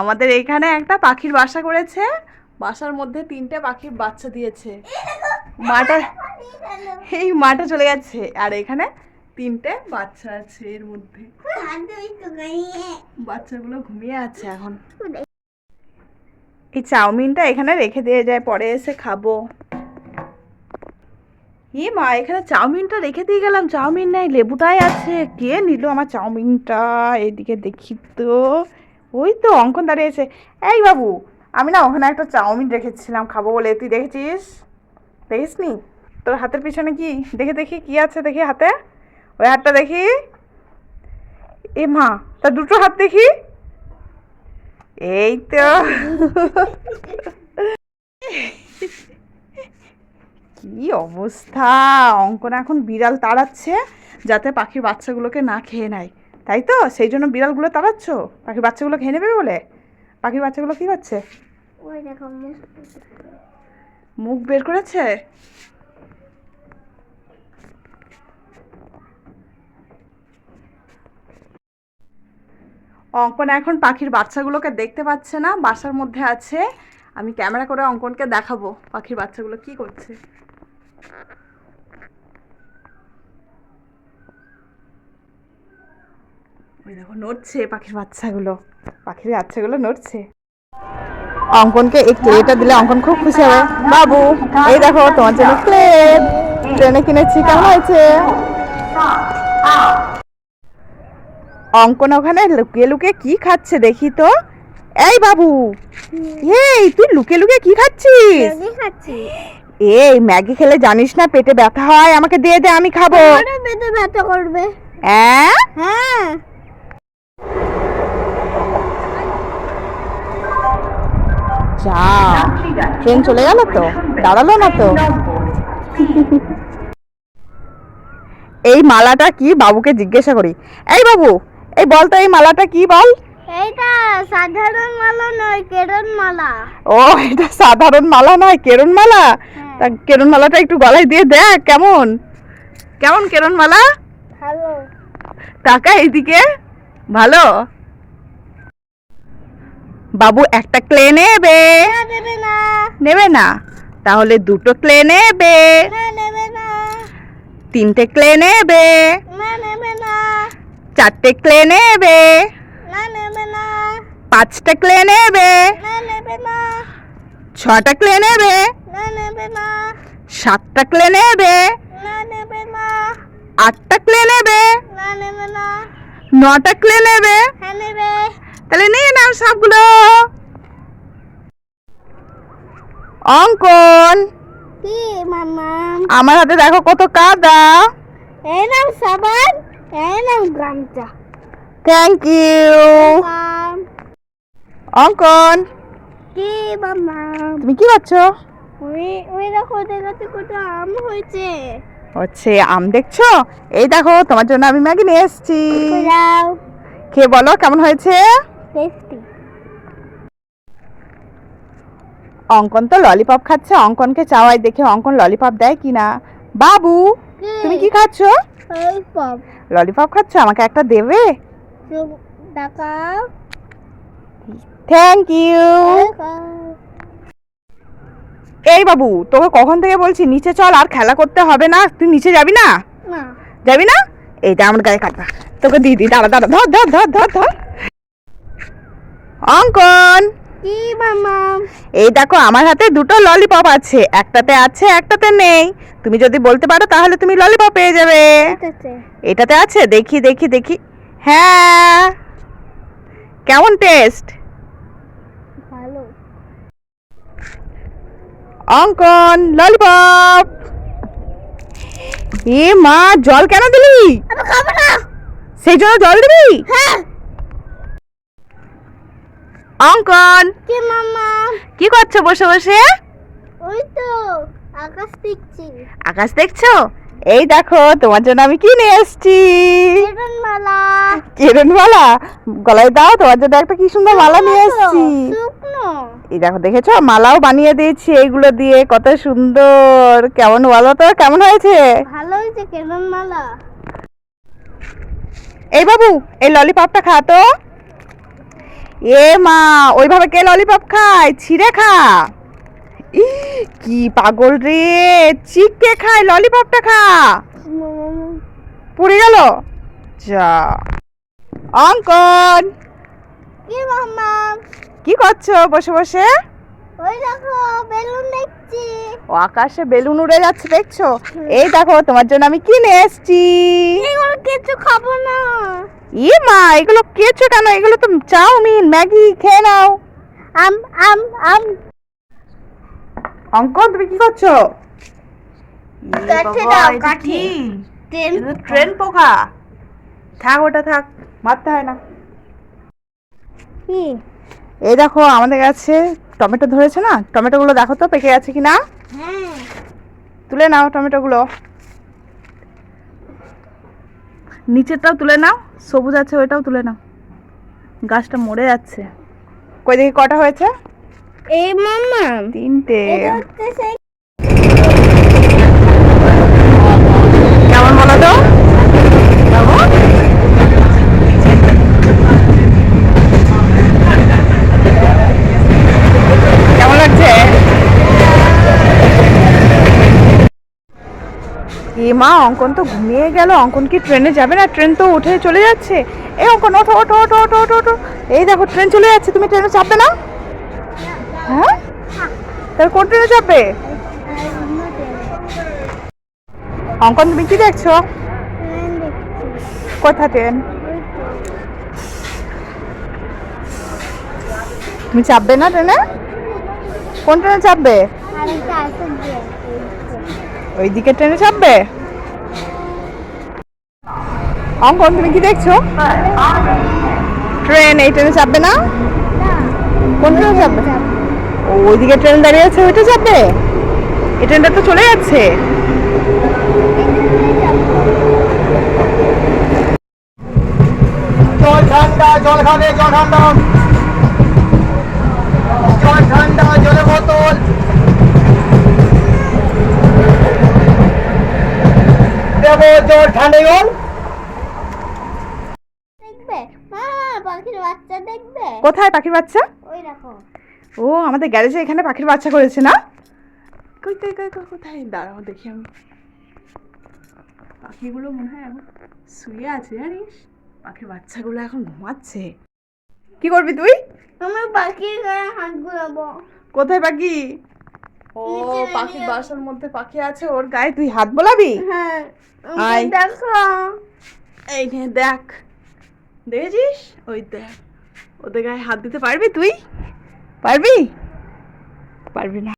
আমাদের এখানে একটা পাখির বাসা করেছে, বাসার মধ্যে 3টে পাখির বাচ্চা দিয়েছে। মাটা এই মাটা চলে গেছে, আর এখানে 3টে বাচ্চা আছে এর মধ্যে। বাচ্চাগুলো ঘুমিয়ে আছে এখন। এই চাউমিনটা এখানে রেখে দিয়ে যায়, পরে এসে খাবো। মা, এখানে চাউমিনটা রেখে দিয়ে গেলাম, চাউমিন নেই, লেবুটাই আছে। কে নিল আমার চাউমিনটা? এদিকে দেখি তো, ওই তো অঙ্কন দাঁড়িয়েছে। এই বাবু, আমি না ওখানে একটা চাউমিন রেখেছিলাম খাবো বলে, তুই দেখেছিস? দেখিস নি? তোর হাতের পিছনে কি দেখে, দেখি কি আছে, দেখি হাতে, ওই হাতটা দেখি। এ মা, তার দুটো হাত দেখি। এই তো কি অবস্থা! অঙ্কন এখন বিড়াল তাড়াচ্ছে যাতে পাখির বাচ্চাগুলোকে না খেয়ে নেয়, তাই তো? সেই জন্য বিড়ালগুলো তাড়াচ্ছ পাখির বাচ্চাগুলো খেয়ে নেবে বলে। পাখির বাচ্চাগুলো কি করছে? মুখ বের করেছে। অঙ্কন এখন পাখির বাচ্চাগুলোকে দেখতে পাচ্ছে না, বাসার মধ্যে আছে। আমি ক্যামেরা করে অঙ্কনকে দেখাবো পাখির বাচ্চাগুলো কি করছে। ওই দেখো নড়ছে পাখির বাচ্চাগুলো, নড়ছে। অঙ্কনকে এই ক্লেটা দিলে অঙ্কন খুব খুশি হবে। বাবু, এই দেখো তোমার জন্য ক্লে ট্রেনে কিনেছি, কেমন হয়েছে? অঙ্কন ওখানে লুকিয়ে লুকিয়ে কি খাচ্ছে দেখি তো। এই বাবু, এই তুই লুকিয়ে লুকিয়ে কি খাচ্ছিস? এই ম্যাগি খেলে জানিস না পেটে ব্যথা হয়, আমাকে দিয়ে দে, আমি খাবো। পেটে ব্যথা করবে। হ্যাঁ, যা, ট্রেন চলে গেল তো, দাঁড়ালো না তো। এই মালাটা কি, বাবুকে জিজ্ঞাসা করি। এই বাবু, এই বল তো এই মালাটা কি, বল। এইটা সাধারণ মালা নয়, কেরন মালা। ও, এটা সাধারণ মালা নয়, কেরন মালা। তা কেরন মালাটা একটু গলায় দিয়ে দেখ, কেমন কেমন কেরন মালা। ভালো। টাকা এইদিকে, ভালো। বাবু একটা ক্লে নেবে? নেবে না। নেবে না? তাহলে 2টো ক্লে নেবে? নেবে না। 3টে ক্লে নেবে? নেবে না। 4টে ক্লে নেবে? নেবে না। 5টা ক্লে নেবে? নেবে না। 6টা ক্লে নেবে? নেবে না। 7টা ক্লে নেবে? নেবে না। 8টা ক্লে নেবে? নেবে না। 9টা ক্লে নেবে? নেবে। তাহলে নিয়ে নাও সবগুলো। অঙ্কন, কি মামা? আমার হাতে দেখো কত কাদা। এই নাও সাবান, এই নাও গামছা। Thank you. অঙ্কন, কি মামা? তুমি কি করছো? ওই দেখো, দেখাতে কত আম হয়েছে। হচ্ছে আম দেখছো? এই দেখো তোমার জন্য আমি ম্যাগি নিয়ে এসেছি, দাও। খেয়ে বলো কেমন হয়েছে। টেস্টি। অঙ্কন তো ললিপপ খাচ্ছে, অঙ্কনকে চাওয়াই দেখে অঙ্কন ললিপপ দেয় কিনা। বাবু, তুমি কি খাচ্ছো? ললিপপ। ললিপপ খাচ্ছো, আমাকে একটা দেবে? দেখাও। Thank you. এই বাবু, তোকে কখন থেকে বলছি নিচে চল, আর খেলা করতে হবে না। তুই নিচে যাবি না? না। যাবি না? এইটা আমার গায়ে কাটবা, তোকে দিদি। দাঁড়া দাঁড়া, ধর ধর ধর ধর ধর। অঙ্কন, কি মামা? এই দেখো আমার হাতে 2টো ললিপপ আছে, একটাতে আছে একটাতে নেই। তুমি যদি বলতে পারো তাহলে তুমি ললিপপ পেয়ে যাবে। এটাতে আছে, দেখি দেখি দেখি। হ্যাঁ, কেমন টেস্ট? ভালো। অঙ্কন, ললিপপ। এ মা, জল কেন দিলি? আমি খাবো না। সেই জন্য জল দিবি? হ্যাঁ। অঙ্কন, কি মামা? কি করছো বসে বসে? ওই তো আকাশ দেখছি। আকাশ দেখছো? এই দেখো তোমার জন্য আমি কি নিয়ে এসেছি। কেরন মালা। কেরন মালা? গলায় দাও, তোমার জন্য একটা কি সুন্দর মালা নিয়ে এসেছি। শুকনো। এই দেখো, দেখেছো মালাও বানিয়ে দিয়েছি এইগুলো দিয়ে, কত সুন্দর। কেমন বলো তো, কেমন হয়েছে? ভালো হয়েছে কেরন মালা। এই বাবু, এই ললিপপটা খা তো। এ মা, ওইভাবে কে ললিপপ খায়? ছিঁড়ে খা। কি পাগল রে, চিকে খায়, ললিপপটা খা। পড়ে গেল। যা। অঙ্কন, কি মাম্মা? কি করছো বসে বসে? ওই দেখো বেলুন দেখছি। ও আকাশে বেলুন উড়ে যাচ্ছে দেখছো? এই দেখো তোমার জন্য আমি কিনে এসেছি। এগুলো কিছু খাবো না। ই মা, এগুলো কেছো কেন? এগুলো তো চাউমিন, ম্যাগি, খেয়ে নাও। আম আম আম অঙ্কন, তুমি কি করছো? কাঠে দাও, কাঠে। ট্রেন পোকা। থাক, ওটা থাক, মারতে হয় না। কি? এই দেখো আমাদের কাছে টমেটো ধরেছে না, টমেটোগুলো দেখো তো পেকে গেছে কিনা। হ্যাঁ। তুলে নাও টমেটোগুলো, নিচেরটাও তুলে নাও, সবুজ আছে ওইটাও তুলে নাও। গাছটা মরে যাচ্ছে। কই দেখি কটা হয়েছে? এই মাম্মা, 3টে। এটা হচ্ছে সেই কেমন বলো তো? কেমন? কেমন লাগছে? এ মা, অঙ্কন তো ঘুমিয়ে গেল। অঙ্কন কি ট্রেনে যাবে না? ট্রেন তো উঠে চলে যাচ্ছে। এই অঙ্কন, ওঠো ওঠো ওঠো ওঠো ওঠো ওঠো। এই দেখো ট্রেন চলে যাচ্ছে, তুমি ট্রেনে চাপবে না? হ্যাঁ, তাহলে কোন ট্রেনে চাপবে? অঙ্কন, তুমি কি দেখছো? ট্রেন দেখছি। কোথা ট্রেন? তুমি চাপবে না ট্রেনে? কোন ট্রেনে চাপবে? আর এটা আছে যে ওইদিকে ট্রেনে চাপবে? অঙ্কন, তুমি কি দেখছো? ট্রেন, এই ট্রেনে চাপবে না? কোন ট্রেনে চাপবে? ও, ওইদিকে ট্রেন দাঁড়িয়ে আছে, ওইটা চাপবে? এই ট্রেনটা তো চলে যাচ্ছে। জল ঠান্ডা, জল খাবে, জল ঠান্ডা, জল ঠান্ডা, জলের বোতল দেবো, জল ঠান্ডা জল। দেখবে মা, পাখির বাচ্চা দেখবে। কোথায় পাখির বাচ্চা? ওই দেখো। ও, আমাদের গ্যারেজে এখানে পাখির বাচ্চা করেছে না? কই কই কই কই, কোথায়? দাঁড়াও দেখি আমি। পাখিগুলো মনে হয় এখন শুয়ে আছে, জানিস? পাখির বাচ্চাগুলো এখন ঘুমাচ্ছে। কি করবি তুই? আমি পাখির গায়ে হাত ঘুরাবো। কোথায় পাখি? ও, নিচে পাখির নেমে বাসার মধ্যে পাখি আছে, ওর গায়ে তুই হাত বোলাবি? হ্যাঁ, আয়। দেখো। এই নে দেখ, দেখেছিস? ওই দেখ, ওদের গায়ে হাত দিতে পারবি তুই? পারবি? পারবি না।